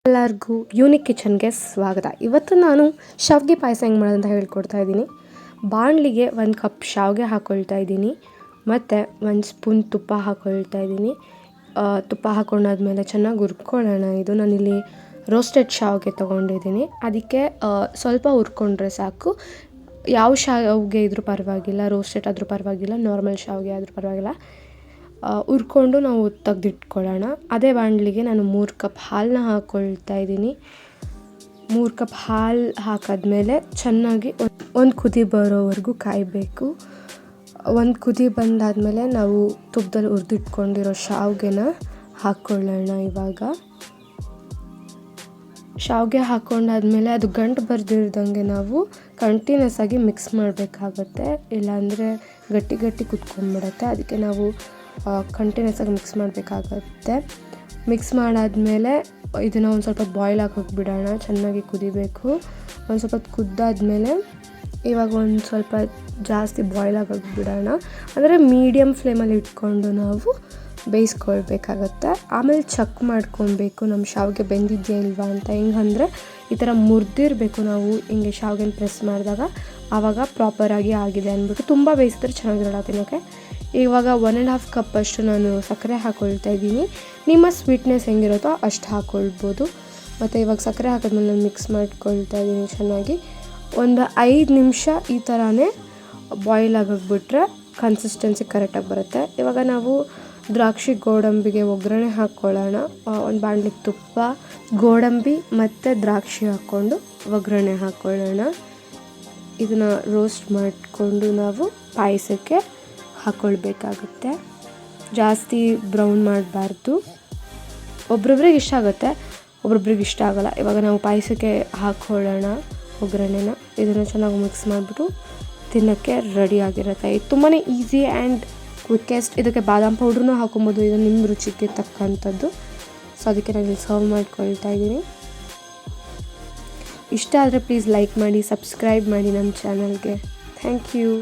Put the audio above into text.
ಎಲ್ಲರಿಗೂ ಯೂನಿಕ್ ಕಿಚನ್ಗೆ ಸ್ವಾಗತ. ಇವತ್ತು ನಾನು ಶಾವಿಗೆ ಪಾಯಸ ಹೆಂಗೆ ಮಾಡೋದಂತ ಹೇಳ್ಕೊಡ್ತಾ ಇದ್ದೀನಿ. ಬಾಣಲಿಗೆ 1 ಕಪ್ ಶಾವಿಗೆ ಹಾಕ್ಕೊಳ್ತಾ ಇದ್ದೀನಿ ಮತ್ತು 1 ಸ್ಪೂನ್ ತುಪ್ಪ ಹಾಕ್ಕೊಳ್ತಾ ಇದ್ದೀನಿ. ತುಪ್ಪ ಹಾಕ್ಕೊಂಡಾದ್ಮೇಲೆ ಚೆನ್ನಾಗಿ ಹುರ್ಕೊಳ್ಳೋಣ. ಇದು ನಾನಿಲ್ಲಿ ರೋಸ್ಟೆಡ್ ಶಾವಿಗೆ ತೊಗೊಂಡಿದ್ದೀನಿ. ಅದಕ್ಕೆ ಸ್ವಲ್ಪ ಹುರ್ಕೊಂಡ್ರೆ ಸಾಕು. ಯಾವ ಶಾವಿಗೆ ಇದ್ರೂ ಪರವಾಗಿಲ್ಲ, ರೋಸ್ಟೆಡ್ ಆದರೂ ಪರವಾಗಿಲ್ಲ, ನಾರ್ಮಲ್ ಶಾವಿಗೆ ಆದರೂ ಪರವಾಗಿಲ್ಲ. ಹುರ್ಕೊಂಡು ನಾವು ತೆಗೆದಿಟ್ಕೊಳ್ಳೋಣ. ಅದೇ ಬಾಣಲಿಗೆ ನಾನು 3 ಕಪ್ ಹಾಲನ್ನ ಹಾಕ್ಕೊಳ್ತಾ ಇದ್ದೀನಿ. 3 ಕಪ್ ಹಾಲು ಹಾಕಿದ್ಮೇಲೆ ಚೆನ್ನಾಗಿ ಒಂದು ಕುದಿ ಬರೋವರೆಗೂ ಕಾಯಬೇಕು. ಒಂದು ಕುದಿ ಬಂದಾದಮೇಲೆ ನಾವು ತುಪ್ಪದಲ್ಲಿ ಹುರಿದಿಟ್ಕೊಂಡಿರೋ ಶಾವಿಗೆನ ಹಾಕ್ಕೊಳ್ಳೋಣ. ಇವಾಗ ಶಾವಿಗೆ ಹಾಕ್ಕೊಂಡಾದ್ಮೇಲೆ ಅದು ಗಂಟು ಬರ್ದಿರ್ದಂಗೆ ನಾವು ಕಂಟಿನ್ಯೂಸ್ ಆಗಿ ಮಿಕ್ಸ್ ಮಾಡಬೇಕಾಗತ್ತೆ, ಇಲ್ಲಾಂದರೆ ಗಟ್ಟಿ ಗಟ್ಟಿ ಕುತ್ಕೊಂಡ್ಬಿಡತ್ತೆ. ಅದಕ್ಕೆ ನಾವು ಕಂಟಿನ್ಯೂಸ್ ಆಗಿ ಮಿಕ್ಸ್ ಮಾಡಬೇಕಾಗತ್ತೆ. ಮಿಕ್ಸ್ ಮಾಡಾದ್ಮೇಲೆ ಇದನ್ನು ಒಂದು ಸ್ವಲ್ಪ ಬಾಯ್ಲ್ ಹಾಕೋಕೆ ಬಿಡೋಣ. ಚೆನ್ನಾಗಿ ಕುದಿಬೇಕು. ಒಂದು ಸ್ವಲ್ಪ ಕುದ್ದಾದ್ಮೇಲೆ ಇವಾಗ ಒಂದು ಸ್ವಲ್ಪ ಜಾಸ್ತಿ ಬಾಯ್ಲ್ ಆಗೋಕೆ ಬಿಡೋಣ. ಅಂದರೆ ಮೀಡಿಯಮ್ ಫ್ಲೇಮಲ್ಲಿ ಇಟ್ಕೊಂಡು ನಾವು ಬೇಯಿಸ್ಕೊಳ್ಬೇಕಾಗತ್ತೆ. ಆಮೇಲೆ ಚೆಕ್ ಮಾಡ್ಕೊಬೇಕು ನಮ್ಮ ಶಾವಿಗೆ ಬೆಂದಿದೆಯಾ ಇಲ್ವಾ ಅಂತ. ಹೆಂಗಂದರೆ ಈ ಥರ ಮುರಿದಿರಬೇಕು. ನಾವು ಹಿಂಗೆ ಶಾವಿಗೆನ ಪ್ರೆಸ್ ಮಾಡಿದಾಗ ಆವಾಗ ಪ್ರಾಪರಾಗಿ ಆಗಿದೆ ಅಂದ್ಬಿಟ್ಟು. ತುಂಬ ಬೇಯಿಸಿದ್ರೆ ಚೆನ್ನಾಗಿರಲ್ಲ ತಿನ್ನೋಕ್ಕೆ. ಇವಾಗ 1.5 ಕಪ್ ಅಷ್ಟು ನಾನು ಸಕ್ಕರೆ ಹಾಕ್ಕೊಳ್ತಾ ಇದ್ದೀನಿ. ನಿಮ್ಮ ಸ್ವೀಟ್ನೆಸ್ ಹೆಂಗಿರುತ್ತೋ ಅಷ್ಟು ಹಾಕ್ಕೊಳ್ಬೋದು. ಮತ್ತು ಇವಾಗ ಸಕ್ಕರೆ ಹಾಕಿದ್ಮೇಲೆ ನಾನು ಮಿಕ್ಸ್ ಮಾಡ್ಕೊಳ್ತಾ ಇದ್ದೀನಿ ಚೆನ್ನಾಗಿ. ಒಂದು 5 ನಿಮಿಷ ಈ ಥರನೇ ಬಾಯ್ಲ್ ಆಗೋಗ್ಬಿಟ್ರೆ ಕನ್ಸಿಸ್ಟೆನ್ಸಿ ಕರೆಕ್ಟಾಗಿ ಬರುತ್ತೆ. ಇವಾಗ ನಾವು ದ್ರಾಕ್ಷಿ ಗೋಡಂಬಿಗೆ ಒಗ್ಗರಣೆ ಹಾಕ್ಕೊಳ್ಳೋಣ. ಒಂದು ಬಾಣಲಿಗೆ ತುಪ್ಪ, ಗೋಡಂಬಿ ಮತ್ತು ದ್ರಾಕ್ಷಿ ಹಾಕ್ಕೊಂಡು ಒಗ್ಗರಣೆ ಹಾಕ್ಕೊಳ್ಳೋಣ. ಇದನ್ನು ರೋಸ್ಟ್ ಮಾಡಿಕೊಂಡು ನಾವು ಪಾಯಸಕ್ಕೆ ಹಾಕ್ಕೊಳ್ಬೇಕಾಗುತ್ತೆ. ಜಾಸ್ತಿ ಬ್ರೌನ್ ಮಾಡಬಾರ್ದು. ಒಬ್ರೊಬ್ರಿಗೆ ಇಷ್ಟ ಆಗುತ್ತೆ, ಒಬ್ರೊಬ್ರಿಗೆ ಇಷ್ಟ ಆಗೋಲ್ಲ. ಇವಾಗ ನಾವು ಪಾಯಸಕ್ಕೆ ಹಾಕ್ಕೊಳ್ಳೋಣ ಒಗ್ಗರಣೆನ. ಇದನ್ನು ಚೆನ್ನಾಗಿ ಮಿಕ್ಸ್ ಮಾಡಿಬಿಟ್ಟು ತಿನ್ನೋಕ್ಕೆ ರೆಡಿ ಆಗಿರುತ್ತೆ. ಇದು ತುಂಬಾ ಈಸಿ ಆ್ಯಂಡ್ ಕ್ವಿಕ್ಕೆಸ್ಟ್. ಇದಕ್ಕೆ ಬಾದಾಮ್ ಪೌಡ್ರನ್ನೂ ಹಾಕೊಬೋದು. ಇದು ನಿಮ್ಮ ರುಚಿಗೆ ತಕ್ಕಂಥದ್ದು. ಸೊ ಅದಕ್ಕೆ ನಾನು ಸರ್ವ್ ಮಾಡ್ಕೊಳ್ತಾ ಇದ್ದೀನಿ. ಇಷ್ಟ ಆದರೆ ಪ್ಲೀಸ್ ಲೈಕ್ ಮಾಡಿ, ಸಬ್ಸ್ಕ್ರೈಬ್ ಮಾಡಿ ನಮ್ಮ ಚಾನಲ್ಗೆ. Thank you.